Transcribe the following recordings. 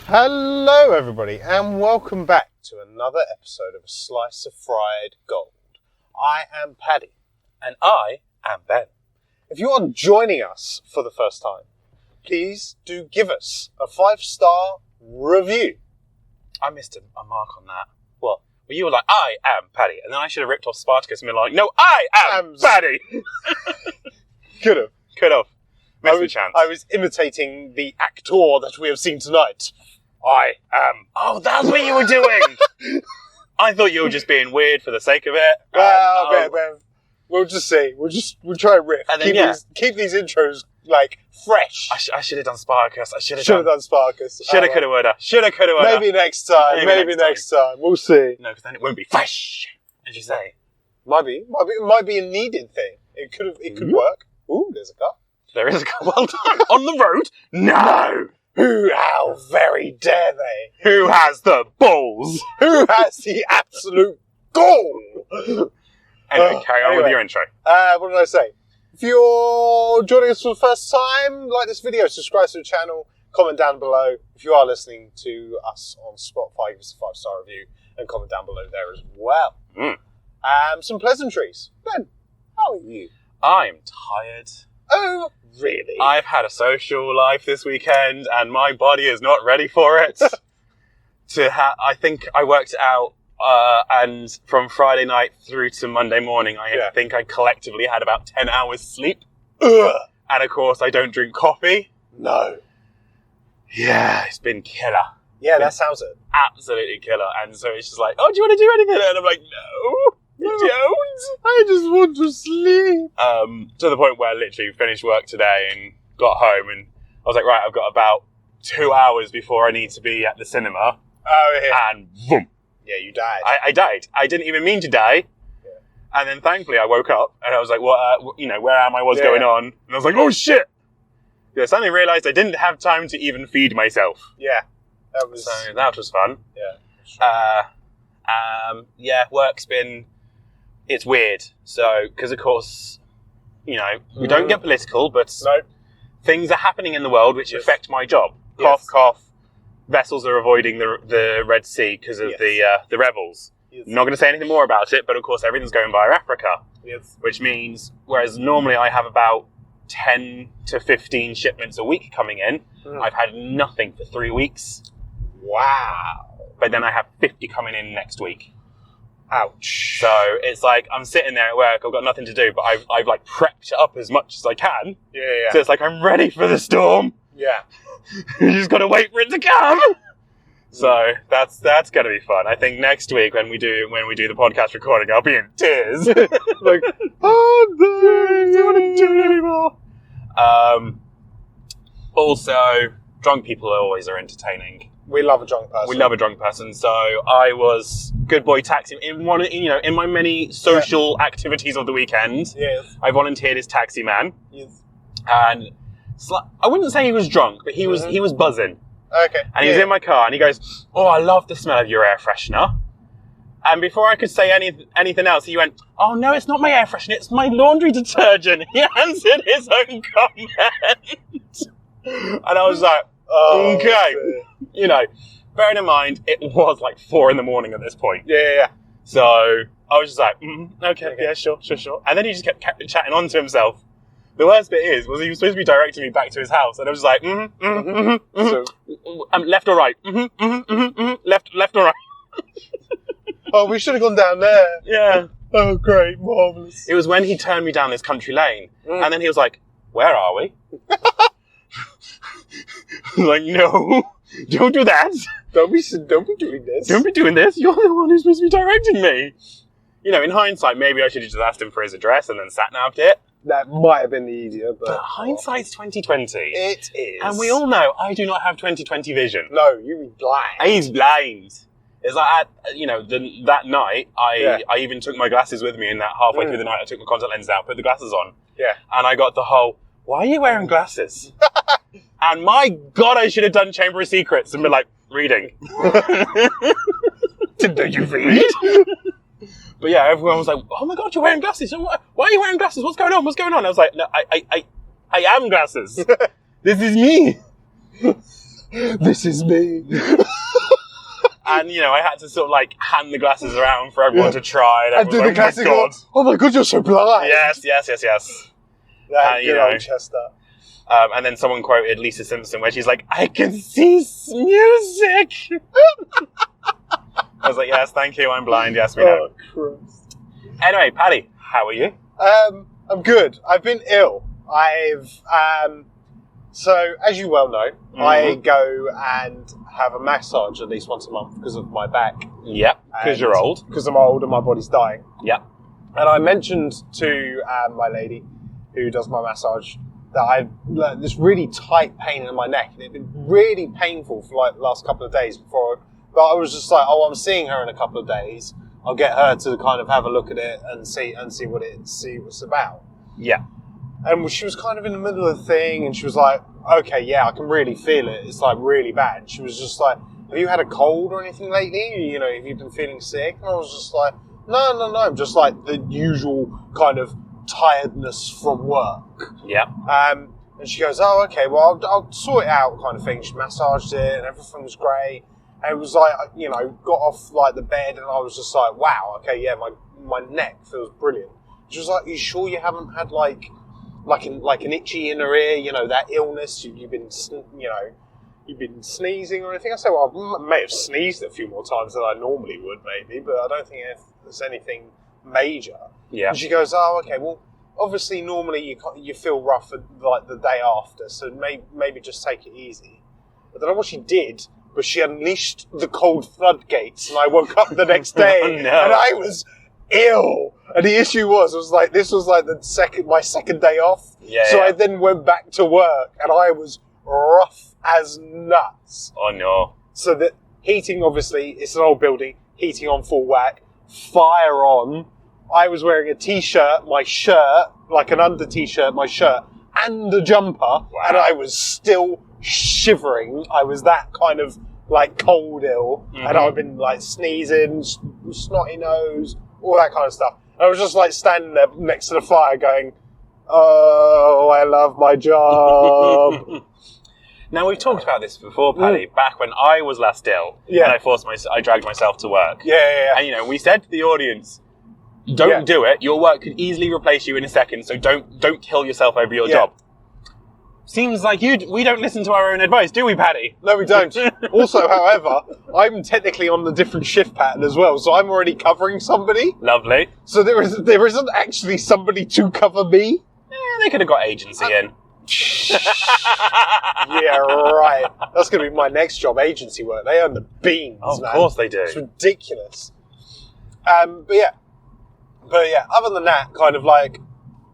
Hello everybody and welcome back to another episode of A Slice of Fried Gold. I am Paddy. And I am Ben. If you are joining us for the first time, please do give us a 5-star review. I missed a mark on that. What? Well, you were like, I am Paddy. And then I should have ripped off Spartacus and been like, no, I am Paddy. Could have. Missed the chance. I was imitating the actor that we have seen tonight. I am. Oh, that's what you were doing. I thought you were just being weird for the sake of it. Well, we'll just see. We'll try and riff. And then, keep these intros like fresh. I should have done Spartacus. Should have done Spartacus. Shoulda, coulda, woulda. Shoulda, coulda, woulda. Maybe next time. Maybe next time. We'll see. No, because then it won't be fresh, as you say. Might be a needed thing. It could work. Ooh, there's a car. There is a car. Well done. On the road? No. How very dare they? Who has the balls? Who has the absolute gall? Anyway, carry on with your intro. What did I say? If you're joining us for the first time, like this video, subscribe to the channel, comment down below. If you are listening to us on Spotify, give us a 5-star review and comment down below there as well. Some pleasantries. Ben, how are you? I'm tired. Oh, really? I've had a social life this weekend, and my body is not ready for it. I think I worked out, and from Friday night through to Monday morning, I think I collectively had about 10 hours sleep. Ugh. And of course, I don't drink coffee. No. Yeah, it's been killer. Yeah, that sounds it. Absolutely killer. And so it's just like, oh, do you want to do anything? And I'm like, no. You don't? I just want to sleep. To the point where I literally finished work today and got home and I was like, right, I've got about 2 hours before I need to be at the cinema. Oh, yeah. And boom. Yeah, you died. I died. I didn't even mean to die. Yeah. And then thankfully I woke up and I was like, what, where am I? What's going on? And I was like, oh shit. Yeah, I suddenly realised I didn't have time to even feed myself. Yeah. So that was fun. Yeah. Work's been... It's weird. So, because of course, we don't get political, but things are happening in the world which affect my job. Cough, cough. Vessels are avoiding the Red Sea because of the rebels. Yes. I'm not going to say anything more about it, but of course everything's going via Africa. Yes. Which means, whereas normally I have about 10 to 15 shipments a week coming in, I've had nothing for 3 weeks. Wow. But then I have 50 coming in next week. Ouch. So it's like I'm sitting there at work, I've got nothing to do, but I've like prepped it up as much as I can. Yeah. So it's like I'm ready for the storm. Yeah. You just got to wait for it to come. So that's going to be fun. I think next week when we do the podcast recording, I'll be in tears. Like, oh no, I don't want to do it anymore. Also, drunk people are entertaining. We love a drunk person. So I was good boy taxi in my many social activities of the weekend. Yes. I volunteered as taxi man. Yes. And I wouldn't say he was drunk, but he was buzzing. Okay. And he was in my car and he goes, "Oh, I love the smell of your air freshener." And before I could say anything else, he went, "Oh no, it's not my air freshener, it's my laundry detergent." He answered his own comment. And I was like, okay. Bearing in mind, it was like 4 a.m. at this point. Yeah. So I was just like, okay, yeah, sure. And then he just kept chatting on to himself. The worst bit was he was supposed to be directing me back to his house, and I was just like, So, left or right? Left or right? Oh, we should have gone down there. Yeah. Oh, great, marvellous. It was when he turned me down this country lane, and then he was like, "Where are we?" I was like, no, don't do that. Don't be doing this. Don't be doing this. You're the one who's supposed to be directing me. In hindsight, maybe I should have just asked him for his address and then sat-nav'd it. That might have been the easier, but hindsight's 2020. It is. And we all know I do not have 2020 vision. No, you be blind. He's blind. It's like, that night, I even took my glasses with me, and that halfway through the night, I took my contact lenses out, put the glasses on. Yeah. And I got the whole, why are you wearing glasses? And my God, I should have done Chamber of Secrets and been like, reading. Did you read? But yeah, everyone was like, oh my God, you're wearing glasses. Why are you wearing glasses? What's going on? I was like, no, I am glasses. This is me. This is me. And, you know, I had to sort of like hand the glasses around for everyone to try. And And do the everyone was classic, like, oh my god, you're so blind. yes. That you good know. old Chester. And then someone quoted Lisa Simpson where she's like, I can see music. I was like, yes, thank you, I'm blind, yes, we know. Oh, Christ. Anyway, Paddy, how are you? I'm good. I've been ill. So, as you well know, I go and have a massage at least once a month because of my back. Yep, because you're old. Because I'm old and my body's dying. Yep. And I mentioned to my lady who does my massage that I had this really tight pain in my neck. And it had been really painful for like the last couple of days before. But I was just like, oh, I'm seeing her in a couple of days. I'll get her to kind of have a look at it and see what it's about. Yeah. And she was kind of in the middle of the thing, and she was like, okay, yeah, I can really feel it. It's like really bad. She was just like, have you had a cold or anything lately? You know, have you been feeling sick? And I was just like, no, just like the usual kind of tiredness from work. Yeah. And she goes, oh, okay, well, I'll sort it out kind of thing. She massaged it and everything was great. And it was like, you know, got off like the bed and I was just like, wow, okay, yeah, my neck feels brilliant. She was like, are you sure you haven't had like an itchy inner ear, you know, that illness, you've been sneezing or anything? I said, well, I may have sneezed a few more times than I normally would, maybe, but I don't think there's anything major. Yeah. And she goes, oh, okay, well, obviously normally you feel rough like the day after, so maybe just take it easy. I don't know what she did, but she unleashed the cold floodgates, and I woke up the next day, Oh, no. and I was ill. And the issue was like this was like my second day off. Yeah. So I then went back to work, and I was rough as nuts. Oh, no. So the heating, obviously, it's an old building, heating on full whack, fire on. I was wearing a t-shirt, my shirt, like an under t-shirt, my shirt, and a jumper, Wow. and I was still shivering. I was that kind of like cold ill, and I've been like sneezing, snotty nose, all that kind of stuff. And I was just like standing there next to the fire going, oh, I love my job. Now, we've talked about this before, Paddy, back when I was last ill, Yeah. and I dragged myself to work. Yeah. And, you know, we said to the audience, don't do it. Your work could easily replace you in a second, so don't kill yourself over your job. Seems like we don't listen to our own advice, do we, Paddy? No, we don't. Also, however, I'm technically on the different shift pattern as well, so I'm already covering somebody. Lovely. So there isn't actually somebody to cover me. They could have got agency in. Yeah, right. That's going to be my next job, agency work. They earn the beans, Oh, man. of course they do. It's ridiculous. But yeah, other than that, kind of like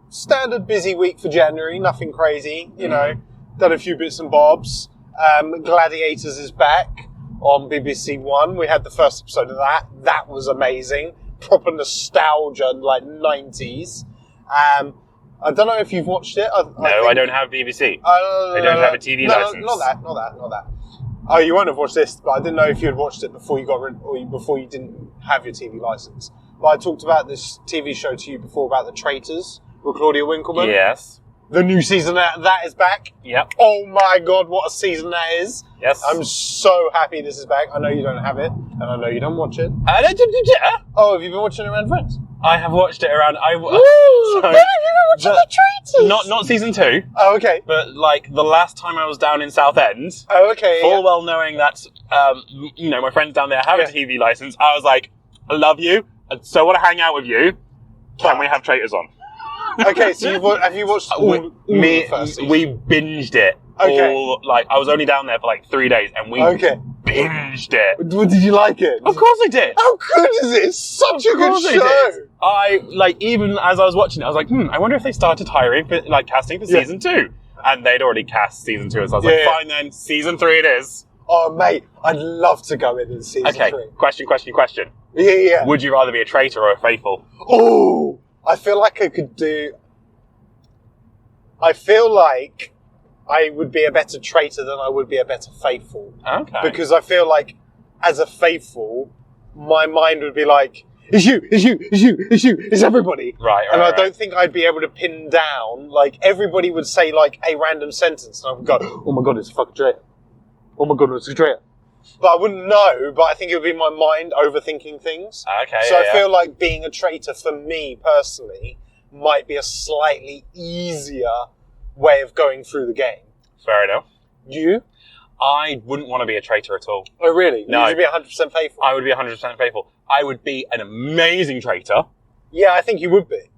standard busy week for January, nothing crazy, you know, done a few bits and bobs. Gladiators is back on BBC One. We had the first episode of that. That was amazing. Proper nostalgia, like 90s. I don't know if you've watched it. I don't have BBC. I don't have a TV license. Not that. Oh, you won't have watched this, but I didn't know if you had watched it before you got rid, or before you didn't have your TV license. But I talked about this TV show to you before about the Traitors with Claudia Winkleman. Yes. The new season of that is back. Yep. Oh my god, what a season that is! Yes. I'm so happy this is back. I know you don't have it, and I know you don't watch it. Yeah. Oh, have you been watching it around Friends? I have watched it around. Woo! Have you been watching the Traitors? Not season 2, Oh, okay. but like the last time I was down in Southend, Oh, okay. full well knowing that you know my friends down there have a TV license, I was like, I love you, and so want to hang out with you. Can we have Traitors on? Okay, so have you watched all the first season? We binged it. Okay. I was only down there for like 3 days, and we binged it. Did you like it? Of course I did. How good is it? It's such a good show. Even as I was watching it, I was like, I wonder if they started hiring for, casting for season 2. And they'd already cast season 2, so I was like, fine then, season 3 it is. Oh, mate, I'd love to go in season 3. Okay, question. Yeah. Would you rather be a traitor or a faithful? Oh, I feel like I would be a better traitor than I would be a better faithful. Okay. Because I feel like, as a faithful, my mind would be like, it's everybody. Right. And I don't think I'd be able to pin down, everybody would say, a random sentence, and I would go, oh my god, it's a fucking traitor. oh my god, it's a traitor. But I wouldn't know, but I think it would be my mind overthinking things. Okay, so I feel like being a traitor for me personally might be a slightly easier way of going through the game. Fair enough. You? I wouldn't want to be a traitor at all. Oh, really? No. You'd be 100% faithful? I would be 100% faithful. I would be an amazing traitor. Yeah, I think you would be.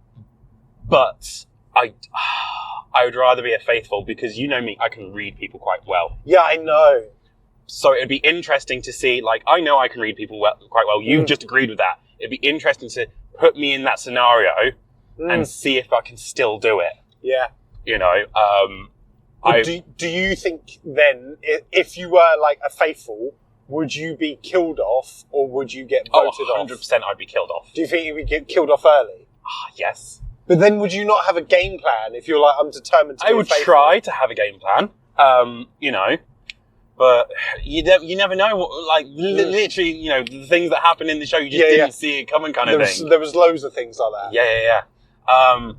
But I would rather be a faithful because you know me, I can read people quite well. Yeah, I know. So it'd be interesting to see, like, I know I can read people quite well. You've just agreed with that. It'd be interesting to put me in that scenario and see if I can still do it. Yeah. You know, do you think then, if you were like a faithful, would you be killed off or would you get voted off? 100% I'd be killed off. Do you think you would get killed off early? Yes. But then would you not have a game plan if you're like, I'm determined to be faithful? I would try to have a game plan, you know, but you never know what, like, literally, you know, the things that happen in the show, you just didn't see it coming kind of thing. There was loads of things like that. Yeah. And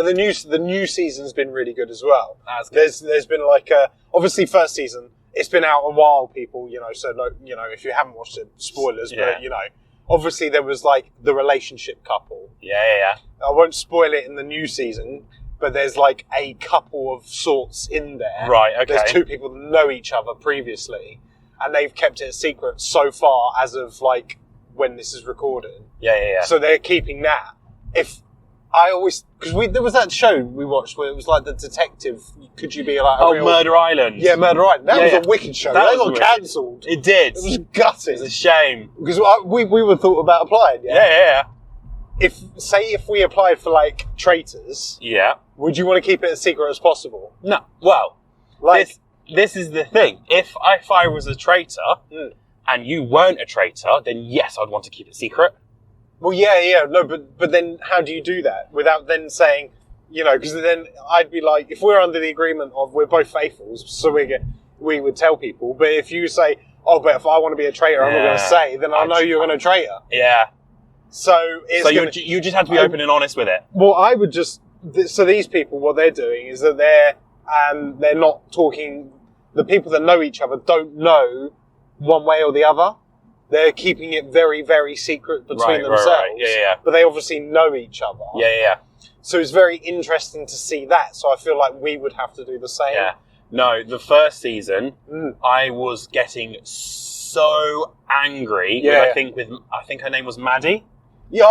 the new season's been really good as well. That's good. There's been like obviously first season, it's been out a while, people, you know, so no, you know, if you haven't watched it, spoilers, but you know, obviously there was like the relationship couple. Yeah. I won't spoil it in the new season, but there's like a couple of sorts in there. Right, okay. There's two people that know each other previously, and they've kept it a secret so far as of like when this is recorded. Yeah. So they're keeping that. Because there was that show we watched where it was like the detective. Could you be like Murder Island? Yeah, Murder Island. That was a wicked show. That got cancelled. It did. It was gutted. It was a shame because we were thought about applying. Yeah. If we applied for like Traitors, would you want to keep it as secret as possible? No. Well, like this is the thing. If I was a traitor and you weren't a traitor, then yes, I'd want to keep it secret. Well, yeah, no, but then how do you do that without then saying, you know, because then I'd be like, if we're under the agreement of we're both faithfuls, so we would tell people, but if you say, oh, but if I want to be a traitor, I'm not going to say, then I know you're going to traitor. Yeah. So you just have to be open and honest with it. Well, I would just, so these people, what they're doing is that they're not talking, the people that know each other don't know one way or the other. They're keeping it very, very secret between themselves. Right. Yeah. But they obviously know each other. Yeah. So it's very interesting to see that. So I feel like we would have to do the same. Yeah. No, the first season, I was getting so angry with, I think her name was Maddie. Yeah.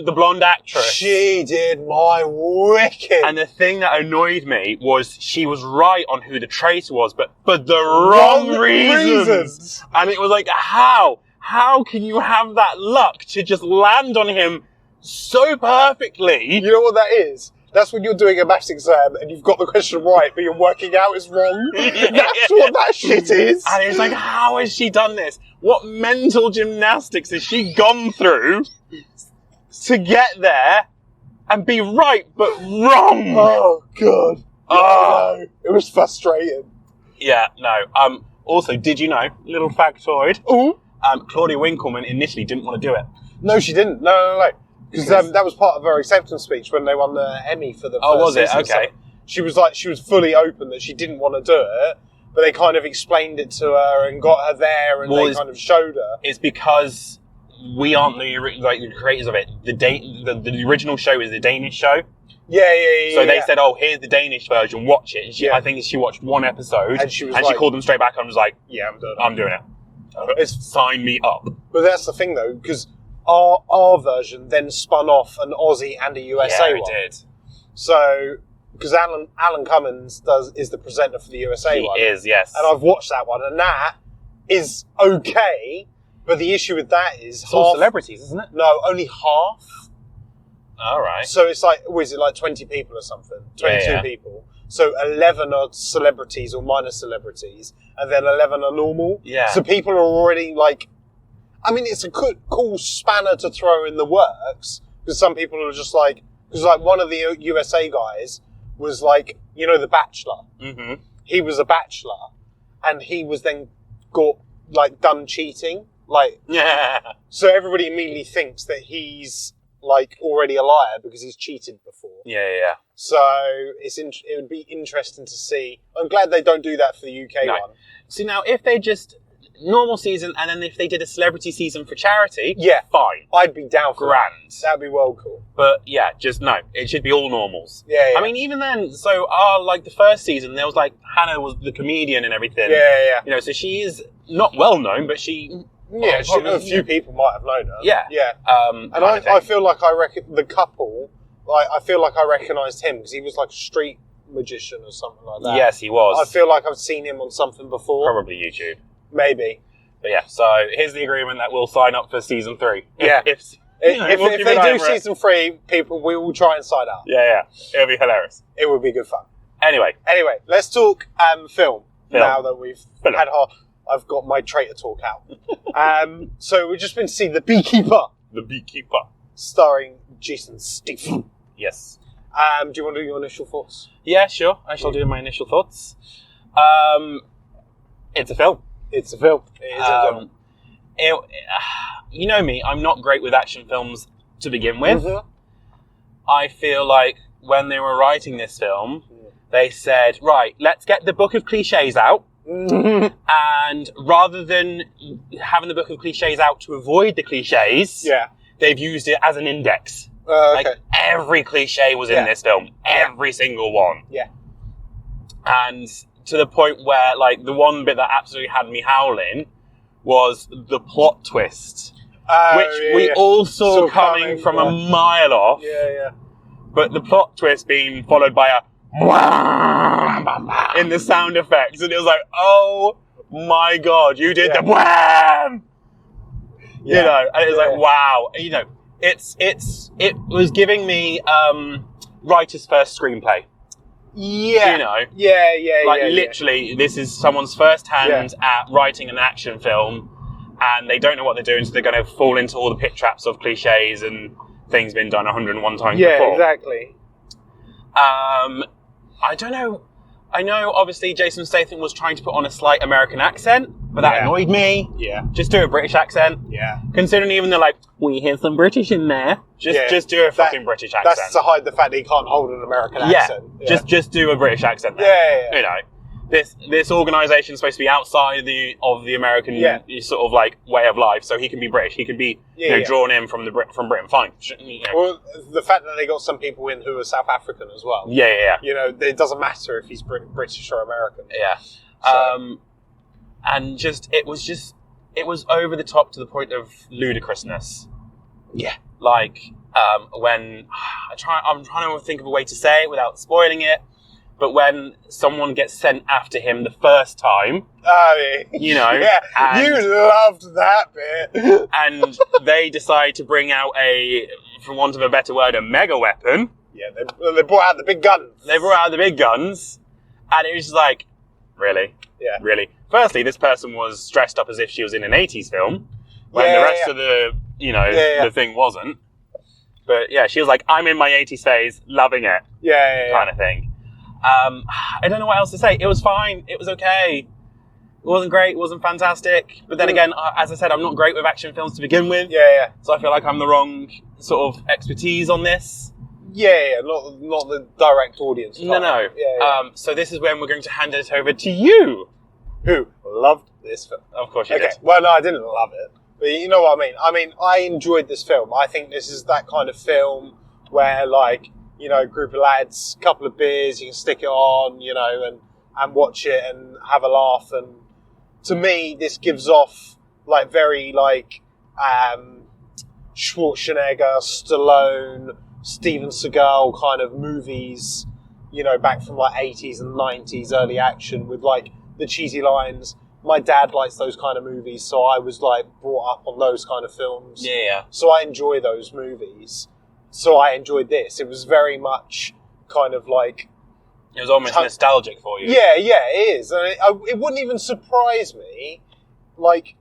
The blonde actress. She did my wicked. And the thing that annoyed me was she was right on who the traitor was, but for the wrong reasons. And it was like, how can you have that luck to just land on him so perfectly? You know what that is? That's when you're doing a maths exam and you've got the question right, but you're working out it's wrong. That's what that shit is. And it's like, how has she done this? What mental gymnastics has she gone through to get there and be right but wrong? Oh, God. Oh. It was frustrating. Yeah, no. Also, did you know, little factoid, Claudia Winkleman initially didn't want to do it. No, she didn't. No. Because that was part of her acceptance speech when they won the Emmy for the first was it? season. Okay. So she was fully open that she didn't want to do it, but they kind of explained it to her and got her there and they kind of showed her. It's because we aren't the creators of it. The original show is the Danish show. Yeah. So they said, oh, here's the Danish version, watch it. And I think she watched one episode and she called them straight back and was like, yeah, I'm doing it. Sign me up. But that's the thing though, because our version then spun off an Aussie and a USA one. Yeah, it did. So, because Alan Cummins is the presenter for the USA one. He is, yes. And I've watched that one, and that is okay, but the issue with that is it's all celebrities, isn't it? No, only half. All right. So it's like, is it like 20 people or something? 22 people. So 11 are celebrities or minor celebrities, and then 11 are normal. Yeah. So people are already like, I mean, it's a cool spanner to throw in the works, because some people are just like, because like one of the USA guys was like, you know, The Bachelor. Mm-hmm. He was a bachelor, and he was then got like done cheating. Like, yeah. So everybody immediately thinks that he's like already a liar because he's cheated before. Yeah. So it would be interesting to see. I'm glad they don't do that for the UK one. See, now, if they just... normal season, and then if they did a celebrity season for charity, fine. I'd be down for Grand. That'd be well cool. But yeah, just no. It should be all normals. Yeah. I mean, even then, so like the first season, there was like Hannah was the comedian and everything. Yeah. You know, so she is not well known, but she. Yeah, a few people might have known her. Yeah. And I feel like the couple. Like I feel like I recognised him because he was like a street magician or something like that. Yes, he was. I feel like I've seen him on something before. Probably YouTube. Maybe. But yeah, so here's the agreement that we'll sign up for season 3. If they do season 3, people, we will try and sign up. Yeah. It'll be hilarious. It would be good fun. Anyway, let's talk film. Now that we've had I've got my traitor talk out. So we've just been to see The Beekeeper. The Beekeeper. Starring Jason Statham. Yes. Do you want to do your initial thoughts? Yeah, sure. I shall do my initial thoughts. It's a film. It's a film. It is a film. You know me, I'm not great with action films to begin with. Mm-hmm. I feel like when they were writing this film, they said, right, let's get the book of cliches out. Mm-hmm. And rather than having the book of cliches out to avoid the cliches, they've used it as an index. Okay. Like every cliche was in this film. Every single one. Yeah. And to the point where, like, the one bit that absolutely had me howling was the plot twist, which we all saw coming from a mile off. Yeah. But the plot twist being followed by a wham in the sound effects, and it was like, oh my god, you did the wham! You know, and it was like, wow. You know, it was giving me writer's first screenplay. Yeah. You know? Yeah. Like, literally, this is someone's first hand at writing an action film, and they don't know what they're doing, so they're going to fall into all the pit traps of cliches and things been done 101 times before. Yeah, exactly. I don't know. I know, obviously, Jason Statham was trying to put on a slight American accent, but that annoyed me. Yeah. Just do a British accent. Yeah. Considering even they're like, we hear some British in there. Just do a fucking British accent. That's to hide the fact that he can't hold an American accent. Yeah. Just do a British accent there. Yeah. You know, this organisation is supposed to be outside of the American sort of like way of life, so he can be British. He can be drawn in from Britain. Fine. You know. Well, the fact that they got some people in who are South African as well. Yeah. You know, it doesn't matter if he's British or American. Yeah. So. And it was over the top to the point of ludicrousness. Yeah. Like, when I'm trying to think of a way to say it without spoiling it, but when someone gets sent after him the first time, you know, you loved that bit, and they decide to bring out for want of a better word, a mega weapon. Yeah, they brought out the big guns. They brought out the big guns, and it was just like, really? Yeah. Really? Firstly, this person was dressed up as if she was in an 80s film, when the rest of the, the thing wasn't. But yeah, she was like, I'm in my 80s phase, loving it. Kind of thing. I don't know what else to say. It was fine. It was okay. It wasn't great. It wasn't fantastic. But then again, as I said, I'm not great with action films to begin with. So I feel like I'm the wrong sort of expertise on this. Not the direct audience. No. So this is when we're going to hand it over to you. Who loved this film? Of course you did. Well, no, I didn't love it. But you know what I mean? I mean, I enjoyed this film. I think this is that kind of film where, like, you know, group of lads, couple of beers, you can stick it on, you know, and watch it and have a laugh. And to me, this gives off, like, very, like, Schwarzenegger, Stallone, Steven Seagal kind of movies, you know, back from, like, 80s and 90s, early action with, like, the cheesy lines. My dad likes those kind of movies, so I was, like, brought up on those kind of films. So I enjoy those movies. So I enjoyed this. It was very much kind of like... It was almost nostalgic for you. Yeah, it is. And it wouldn't even surprise me, like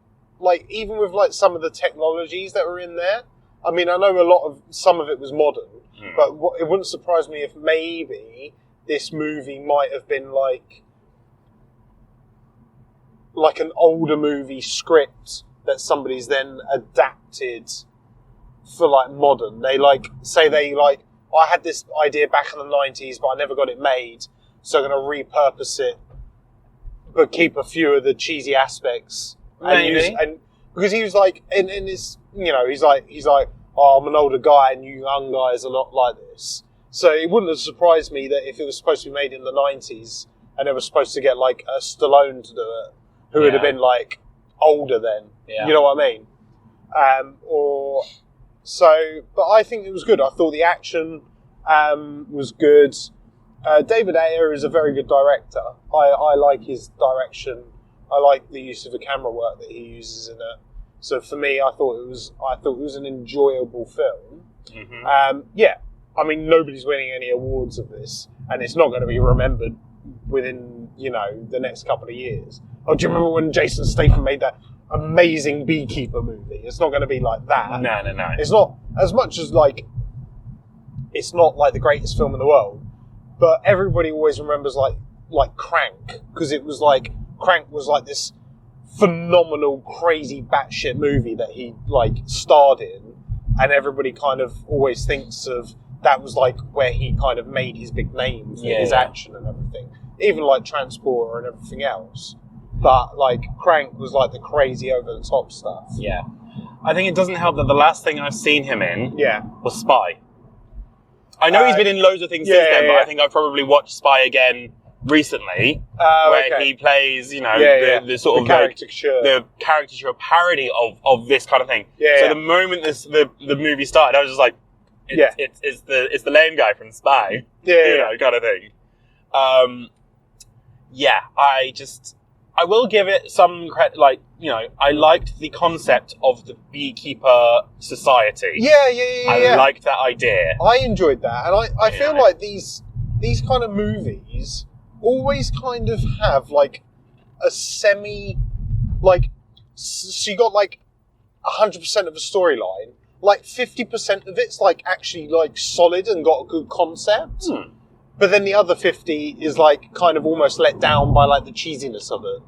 even with like some of the technologies that were in there. I mean, I know some of it was modern, but it wouldn't surprise me if maybe this movie might have been like an older movie script that somebody's then adapted for like modern. They like say they like, I had this idea back in the 90s, but I never got it made, so I'm going to repurpose it, but keep a few of the cheesy aspects. And because he was like, in his, you know, he's like, oh, I'm an older guy and you young guys are not like this. So it wouldn't have surprised me that if it was supposed to be made in the 90s and they were supposed to get like a Stallone to do it, who would have been like older then. Yeah. You know what I mean? But I think it was good. I thought the action was good. David Ayer is a very good director. I like his direction. I like the use of the camera work that he uses in it. So for me, I thought it was an enjoyable film. Mm-hmm. I mean, nobody's winning any awards of this, and it's not going to be remembered within, you know, the next couple of years. Oh, do you remember when Jason Statham made that amazing Beekeeper movie? It's not going to be like that. No. It's not as much as like, it's not like the greatest film in the world, but everybody always remembers like Crank, because it was like, Crank was like this phenomenal, crazy, batshit movie that he like starred in, and everybody kind of always thinks of that was like where he kind of made his big name for his action and everything, even like Transporter and everything else. But like Crank was like the crazy over the top stuff. Yeah, I think it doesn't help that the last thing I've seen him in was Spy. I know he's been in loads of things since then, but I think I've probably watched Spy again recently, where he plays, you know, the sort of caricature, the caricature parody of this kind of thing. So the moment the movie started, I was just like, it's the lame guy from Spy, you know, kind of thing. I will give it some credit, like, you know, I liked the concept of the Beekeeper society. I liked that idea. I enjoyed that, and I feel like these kind of movies always kind of have like a semi, like, so you got like 100% of a storyline, like 50% of it's like actually like solid and got a good concept, but then the other 50 is like kind of almost let down by like the cheesiness of it.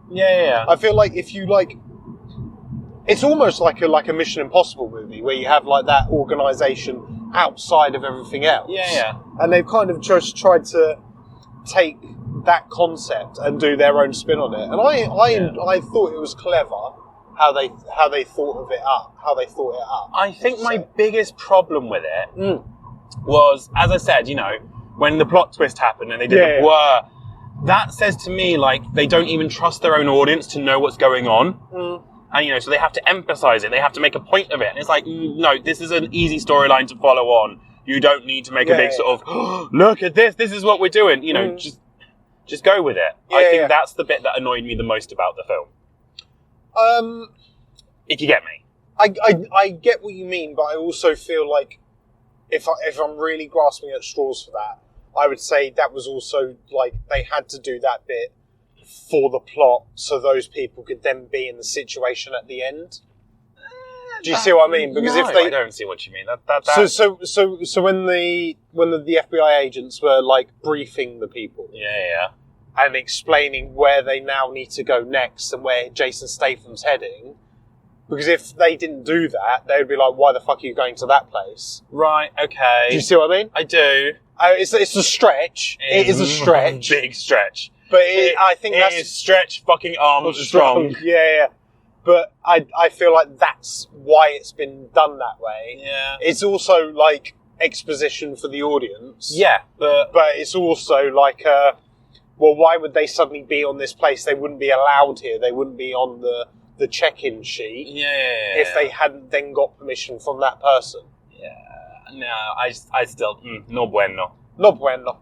I feel like if you like, it's almost like a Mission Impossible movie where you have like that organisation outside of everything else. And they've kind of just tried to take that concept and do their own spin on it, and I thought it was clever how they thought it up. I think my biggest problem with it was, as I said, you know, when the plot twist happened and they did the whir, that says to me like they don't even trust their own audience to know what's going on. And, you know, so they have to emphasize it. They have to make a point of it. And it's like, no, this is an easy storyline to follow on. You don't need to make a big sort of, oh, look at this. This is what we're doing. You know, just go with it. I think that's the bit that annoyed me the most about the film. If you get me. I get what you mean, but I also feel like if I'm really grasping at straws for that, I would say that was also like they had to do that bit for the plot so those people could then be in the situation at the end. Do you see what I mean? Because if they, I don't see what you mean. So when the FBI agents were like briefing the people, and explaining where they now need to go next and where Jason Statham's heading, because if they didn't do that, they would be like, "Why the fuck are you going to that place?" Right? Okay. Do you see what I mean? I do. It's a stretch. It is a stretch, big stretch. But I think that's it is stretch fucking arms strong. But I feel like that's why it's been done that way. It's also like exposition for the audience. But it's also like, well, why would they suddenly be on this place? They wouldn't be allowed here. They wouldn't be on the check-in sheet. If they hadn't then got permission from that person. No, I still no bueno. No bueno.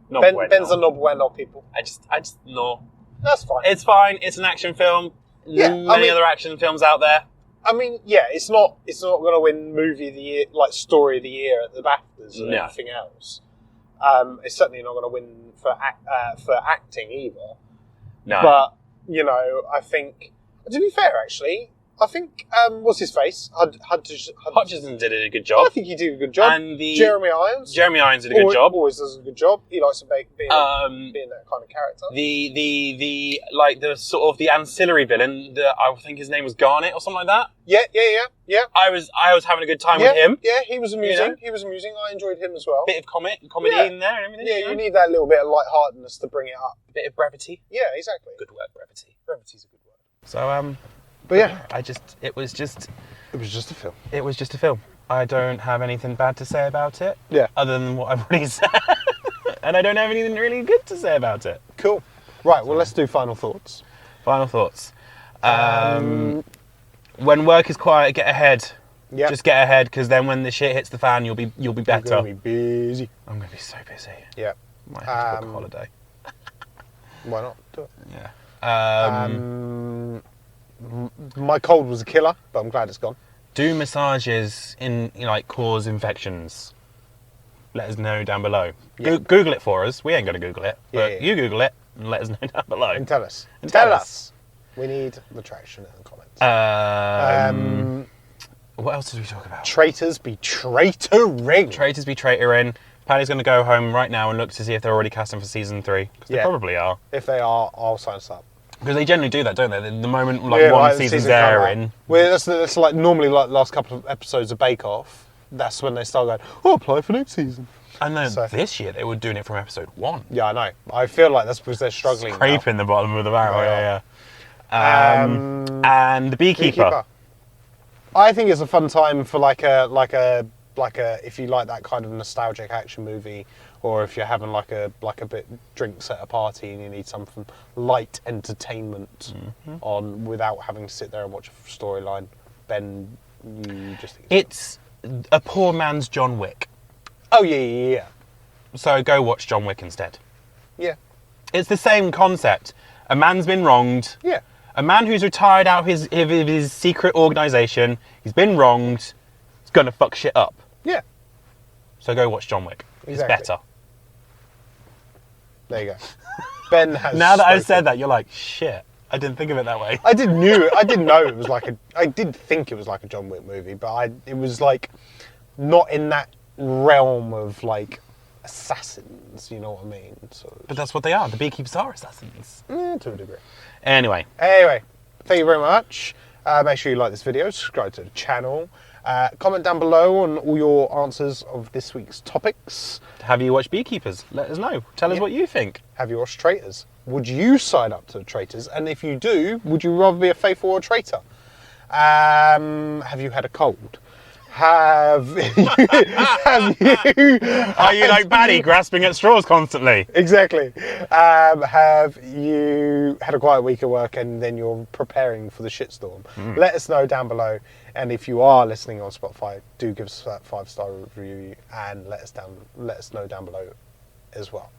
Ben's a no bueno, people. I just no. That's fine. It's fine. It's an action film. Many other action films out there. I mean, it's not going to win movie of the year, like story of the year at the BAFTAs and everything else. It's certainly not going to win for acting either. No. But you know, I think, to be fair, actually, I think, what's his face? Hutchinson did a good job. I think he did a good job. And Jeremy Irons. Jeremy Irons did a good job. Always does a good job. He likes to being that kind of character. The sort of the ancillary villain, I think his name was Garnet or something like that. Yeah. I was having a good time with him. Yeah, he was amusing. You know? He was amusing. I enjoyed him as well. Bit of comedy in there and everything. Yeah, you need that little bit of lightheartedness to bring it up. A bit of brevity. Yeah, exactly. Good word, brevity. Brevity's a good word. So, but yeah, it was just a film. It was just a film. I don't have anything bad to say about it. Yeah. Other than what I've already said. And I don't have anything really good to say about it. Cool. Right, well, let's do final thoughts. Final thoughts. When work is quiet, get ahead. Yeah. Just get ahead, because then when the shit hits the fan, you'll be better. You're going to be busy. I'm going to be so busy. Yeah. Might have to book a holiday. Why not? Do it. Yeah. My cold was a killer, but I'm glad it's gone. Do massages cause infections? Let us know down below. Yeah. Google it for us. We ain't going to Google it, but Yeah. you Google it and let us know down below. And tell us. We need the traction in the comments. What else did we talk about? Traitors be traitoring. Traitors be traitoring. Paddy's going to go home right now and look to see if they're already casting for season 3. Because they probably are. If they are, I'll sign us up. Because they generally do that, don't they? The moment one season's airing. Well, that's like normally like last couple of episodes of Bake Off. That's when they start going, apply for next season. I know this year they were doing it from episode 1. Yeah, I know. I feel like that's because they're struggling. Scraping the bottom of the barrel, yeah. And the Beekeeper. I think it's a fun time for like a if you like that kind of nostalgic action movie, or if you're having like a bit drinks at a party and you need something light entertainment on without having to sit there and watch a storyline. Ben, you just think it's a poor man's John Wick. Oh yeah. So go watch John Wick instead. Yeah. It's the same concept. A man's been wronged. Yeah. A man who's retired out of his secret organisation, he's been wronged, he's going to fuck shit up. Yeah. So go watch John Wick. Exactly. It's better. There you go. Ben has Now that I've spoken. said that, you're like, shit, I didn't think of it that way. I didn't know it was like I did think it was like a John Wick movie, but it was like not in that realm of like assassins, you know what I mean? But that's what they are. The Beekeepers are assassins. To a degree. Anyway, thank you very much. Make sure you like this video, subscribe to the channel, comment down below on all your answers of this week's topics. have you watched Beekeepers? Let us know. Tell us what you think. Have you watched Traitors? Would you sign up to the Traitors? And if you do, would you rather be a faithful or a traitor? Have you had a cold? Have you... Are you like Paddy, grasping at straws constantly? Exactly. Have you had a quiet week at work and then you're preparing for the shitstorm? Let us know down below. And if you are listening on Spotify, do give us that 5-star review and let us know down below as well.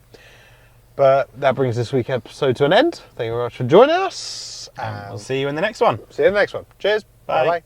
But that brings this week's episode to an end. Thank you very much for joining us. We'll see you in the next one. See you in the next one. Cheers. Bye. Bye-bye.